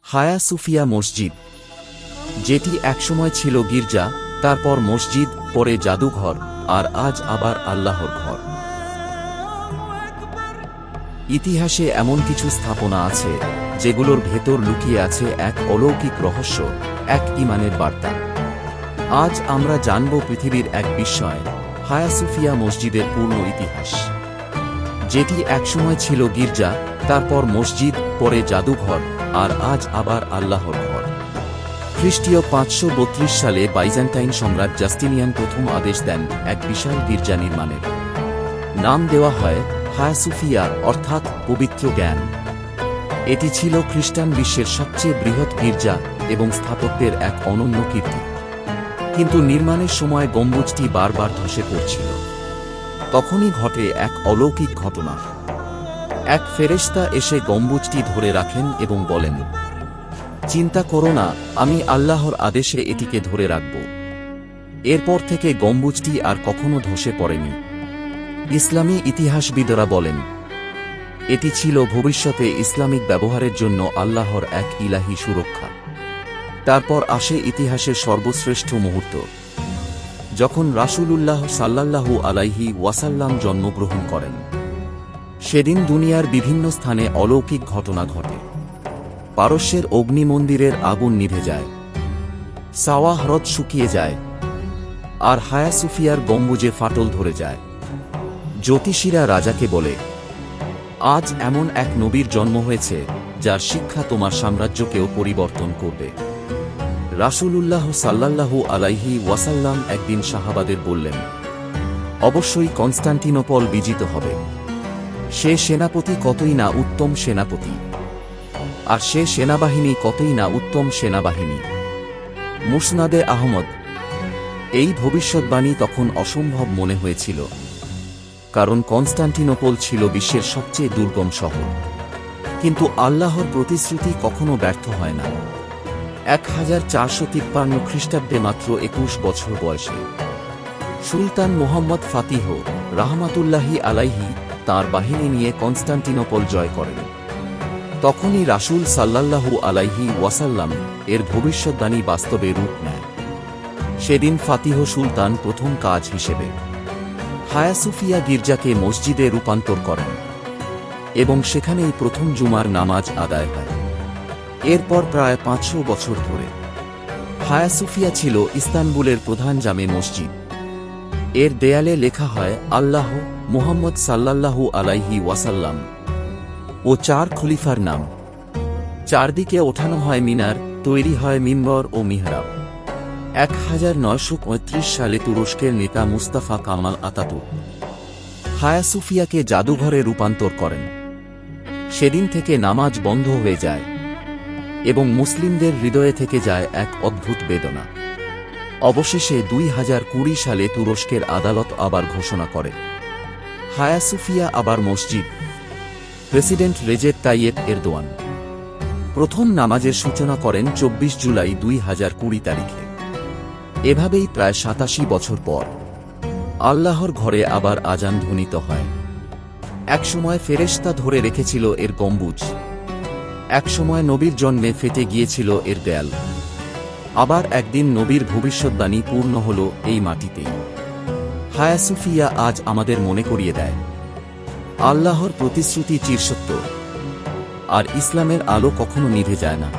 হায়া সুফিয়া মসজিদ, যেটি একসময় ছিল গির্জা, তারপর মসজিদ, পরে জাদুঘর, আর আজ আবার আল্লাহর ঘর। ইতিহাসে এমন কিছু স্থাপনা আছে যেগুলোর ভেতর লুকিয়ে আছে এক অলৌকিক রহস্য, এক ঈমানের বার্তা। আজ আমরা জানব পৃথিবীর এক বিস্ময়, হায়া সুফিয়া মসজিদের পূর্ণ ইতিহাস, যেটি একসময় ছিল গির্জা, তারপর মসজিদ, পরে জাদুঘর, আর আজ আবার আল্লাহর ঘর। খ্রিস্টীয় 532 সালে বাইজেন্টাইন সম্রাট জাস্টিনিয়ান প্রথম আদেশ দেন এক বিশাল গির্জা নির্মাণের। নাম দেওয়া হয় হায়া সুফিয়া, অর্থাৎ পবিত্র জ্ঞান। এটি ছিল খ্রিস্টান বিশ্বের সবচেয়ে বৃহৎ গির্জা এবং স্থাপত্যের এক অনন্য কীর্তি। কিন্তু নির্মাণের সময় গম্বুজটি বারবার ধসে পড়ছিল। তখনই ঘটে এক অলৌকিক ঘটনা। এক ফেরেশতা এসে গম্বুজটি ধরে রাখেন এবং বলেন, চিন্তা করো না, আমি আল্লাহর আদেশে এটিকে ধরে রাখব। এরপর থেকে গম্বুজটি আর কখনো ধসে পড়েনি। ইসলামী ইতিহাসবিদরা বলেন, এটি ছিল ভবিষ্যতে ইসলামিক ব্যবহারের জন্য আল্লাহর এক ইলাহি সুরক্ষা। তারপর আসে ইতিহাসের সর্বশ্রেষ্ঠ মুহূর্ত, যখন রাসূলুল্লাহ সাল্লাল্লাহু আলাইহি ওয়াসাল্লাম জন্মগ্রহণ করেন। সেদিন দুনিয়ার বিভিন্ন স্থানে অলৌকিক ঘটনা ঘটে। পারস্যের অগ্নি মন্দিরের আগুন নিভে যায়, সাওয়া হ্রদ শুকিয়ে যায়, আর হায়া সুফিয়ার গম্বুজে ফাটল ধরে যায়। জ্যোতিষীরা রাজাকে বলে, আজ এমন এক নবীর জন্ম হয়েছে যার শিক্ষা তোমার সাম্রাজ্যকেও পরিবর্তন করবে। রাসূলুল্লাহ সাল্লাল্লাহু আলাইহি ওয়াসাল্লাম একদিন সাহাবাদের বললেন, অবশ্যই কনস্টান্টিনোপল বিজিত হবে। সে সেনাপতি কতই না উত্তম সেনাপতি, আর সে সেনাবাহিনী কতই না উত্তম সেনাবাহিনী। মুসনাদে আহমদ। এই ভবিষ্যৎবাণী তখন অসম্ভব মনে হয়েছিল, কারণ কনস্টান্টিনোপল ছিল বিশ্বের সবচেয়ে দুর্গম শহর। কিন্তু আল্লাহর প্রতিশ্রুতি কখনো ব্যর্থ হয় না। 1453 খ্রিস্টাব্দে মাত্র 21 বছর বয়সে সুলতান মুহাম্মদ ফাতিহ রাহমাতুল্লাহি আলাইহি তাঁর বাহিনী নিয়ে কনস্টান্টিনোপল জয় করেন। তখনই রাসূল সাল্লাল্লাহু আলাইহি ওয়াসাল্লাম এর ভবিষ্যদ্বাণী বাস্তবে রূপ নেয়। সেদিন ফাতিহ সুলতান প্রথম কাজ হিসেবে হায়া সুফিয়া গির্জাকে মসজিদে রূপান্তর করেন এবং সেখানেই প্রথম জুমার নামাজ আদায় হয়। এরপর প্রায় 500 বছর ধরে হায়া সুফিয়া ছিল ইস্তানবুলের প্রধান জামে মসজিদ। এর দেয়ালে লেখা হয় আল্লাহ, মুহাম্মদ সাল্লাল্লাহু আলাইহি ওয়াসাল্লাম ও 4 খলিফার নাম। চারদিকে ওঠানো হয় মিনার, তৈরি হয় মিম্বর ও মিহরাব। 1935 সালে তুরস্কের নেতা মুস্তাফা কামাল আতাতুর্ক হায়া সুফিয়াকে জাদুঘরে রূপান্তর করেন। সেদিন থেকে নামাজ বন্ধ হয়ে যায় এবং মুসলিমদের হৃদয়ে থেকে যায় এক অদ্ভুত বেদনা। অবশেষে 2020 সালে তুরস্কের আদালত আবার ঘোষণা করে হায়া সুফিয়া আবার মসজিদ। প্রেসিডেন্ট রেজেপ তাইয়েপ এরদোয়ান প্রথম নামাজের সূচনা করেন 24 জুলাই 2020 তারিখে। এভাবেই প্রায় 87 বছর পর আল্লাহর ঘরে আবার আজান ধ্বনিত হয়। একসময় ফেরেশতা ধরে রেখেছিল এর গম্বুজ, একসময় নবীর জন্মে ফেটে গিয়েছিল এর দেয়াল, আবার একদিন নবীর ভবিষ্যদ্বাণী পূর্ণ হল এই মাটিতেই। হায়া সুফিয়া আজ আমাদের মনে করিয়ে দেয়, আল্লাহর প্রতিশ্রুতি চিরসত্য, আর ইসলামের আলো কখনো নিভে যায় না।